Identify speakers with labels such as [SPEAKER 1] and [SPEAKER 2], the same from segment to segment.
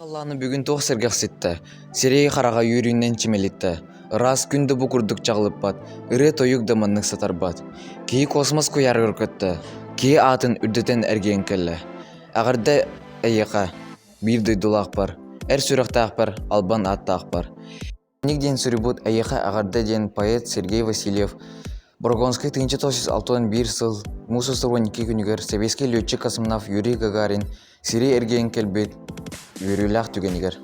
[SPEAKER 1] Алланы бүгін тоқ сіргақсетті. Сирей қараға үйрінен чимелетті. Раз күнді бұқырдық жағылып бат. Үрі тойық даманның сатар бат. Кей космос көяр үркітті. Кей атын үрдетен әрген кәлі. Ағырда әйеқа. Bir дойдулақ бар. Әр сүріқтақ бар. Албан аттақ бар. Нигден сүрібут әйеқа ағырда ден поэт Сергей Васильев. Бургонский 1961 сыл. Мусу 12 күнігер. Советский летчик космонавт Юрий Гагарин. Сирей әрген кәлбет. Юрилах түгенігер.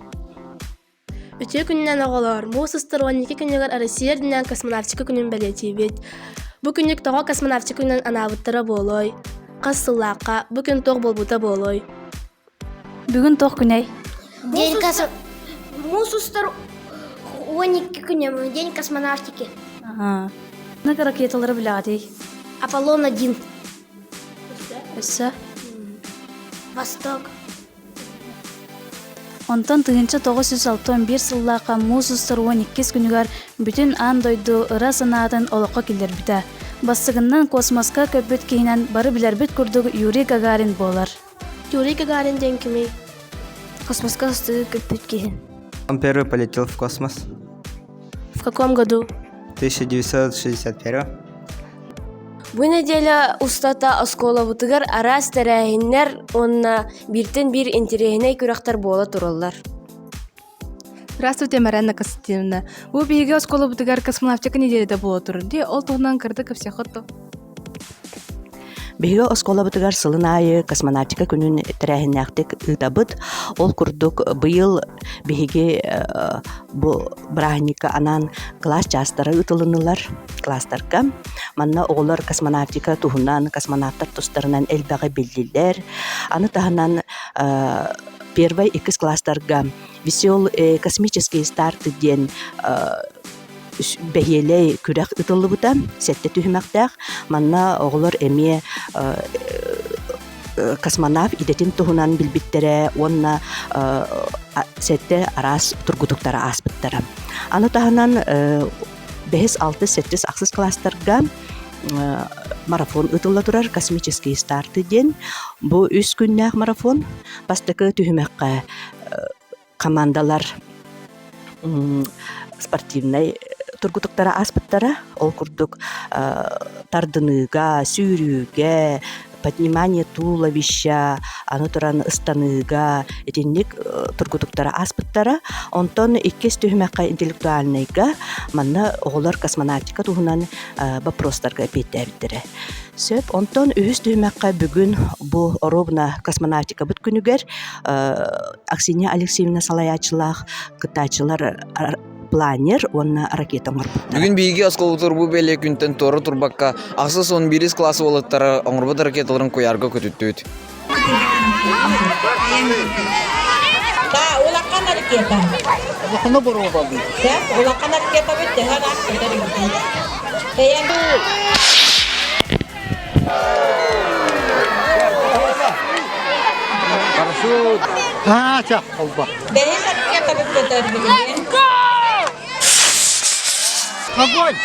[SPEAKER 2] Үтө күннен оғылар, Мусустар 12 күнігер Россия дүнен космонавтика күнін бәлетейбет. Бұ күнік тоға космонавтика күнін анавыттыра болой. Қассылаққа, бұ күн тоқ болбута болой.
[SPEAKER 3] Бүгін тоқ күней.
[SPEAKER 4] Мусустар 12 күнем, день космонавтики.
[SPEAKER 3] Нәгі ракеталары білағадей.
[SPEAKER 4] Аполлон 1.
[SPEAKER 3] Өссі.
[SPEAKER 4] Восток.
[SPEAKER 3] Онтан 1961 сыллақа Мусустар 12 күнігер бүтін ан дойду ыра санатын олыққа келдер біті. Бассығынан космосқа көпбіт кейінен бары білербіт күрдігі Юрий Гагарин болар.
[SPEAKER 2] Юрий Гагарин ден кімей?
[SPEAKER 4] Космосқа стығы көппет кейін.
[SPEAKER 5] Он первый полетел в космос.
[SPEAKER 2] В каком году?
[SPEAKER 5] 1961.
[SPEAKER 6] Бу неделя устата осколабытыгар арас тәрәһиннәр онна биртен бир интерегенә күрәхтәр була тураллар.
[SPEAKER 7] Здравствуйте, Марина Константиновна. Бу биге оскола бутыгар космонавтика неделеде була турды. Ол тугунан кырды ко всех отто.
[SPEAKER 8] Биге оскола бутыгар сылын айы космонавтика күнүн тәрәһиннәктек ытабыт. Ол курдук быйыл биге бу брахника анан класс частары ытылынылар класстарга. Манна оғылар космонавтика туһунан космонавтар тустарынан элбәгә белдиләр. Аны таһынан первый икис класстарга весел космический старт ден бәйелей күрәк ытылы бута, сәтте түһмәктәк. Манна оғылар эме космонавт идетин туһунан билбиттере, онна сәтте арас тургутуктара аспыттара. Аны таһынан 5-6-7 аксыз класстарга марафон ытылла турар, космический старты ден. Бу 3 күннәк марафон. Бастыкы түһмәккә командалар спортивный тургутуктара аспыттара, ол курдук тардыныга, сүйрүүгө, поднимание туловища, аны туран ыстаныга, этинник тургутуктара аспыттара, онтон иккес түһмәккә интеллектуальныйга, манна оғылар космонавтика туһунан вопростарга беттәбиттере. Сөп, онтон үһүс түһмәккә бүгүн бу ровна космонавтика бит күнүгер Аксинья Алексеевна Салаячылах, кытачылар планер, онна ракета марбутта.
[SPEAKER 1] Бүгін бейге асқол ұтыр бұл бәлі күнтен торы тұрбаққа ақсыз 11 классы олаттары оңырбат ракеталарын көярға көтіттөйді.
[SPEAKER 9] Улаққан ракета.
[SPEAKER 10] Улаққаны бұру балды.
[SPEAKER 9] Улаққан ракета бітті.
[SPEAKER 10] Парашют. Чақ, алба.
[SPEAKER 9] Бәйіз ракета бітті.
[SPEAKER 10] Огонь!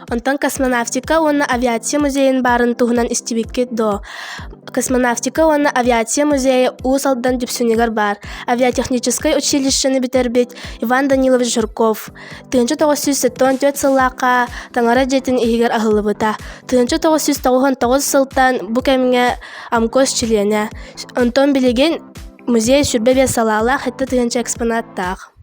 [SPEAKER 2] Онтан космонавтика онна авиация музейін барын туғынан істебекке до. Космонавтика онна авиация музейі ұсалдан дүпсінегер бар. Авиатехническое училищені бітербет Иван Данилович Журков. 1974 сыллақа таңара жетін егер ағылы бұта. 1999 сылтан бұ кәміңе амкос чилене. Онтан білеген музей сүрбебе салала хетті тыгынча экспонаттақ.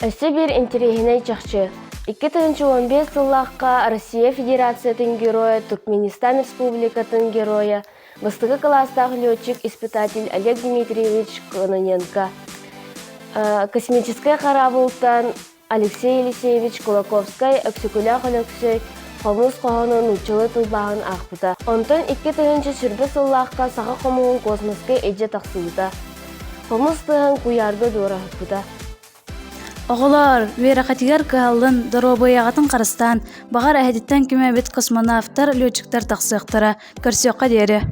[SPEAKER 6] Өсі бір интерегенә чақчы. 2015 сыллаққа Россия Федерациятын героя, Туркменистан Республикатын героя, бастығы класстағы летчик-испытатель Олег Дмитриевич Кононенко, космическая қарабылтан Алексей Елисеевич Кулаковскай өксікілі қылөксөй қомыз қоғының ұчылы тұлбағын ақпыта. Онтын 2 сүрбі сыллаққа саға қомығын космосқа эдже тақсылыда. Қомыз тұғын куярды дора ақпыта.
[SPEAKER 3] Оғылар, верақатигер кығалын доробояғатын қарыстан, бағар әхедеттен кеме бет космонавтар, летчиктар тақсықтара, көрсеққа дері.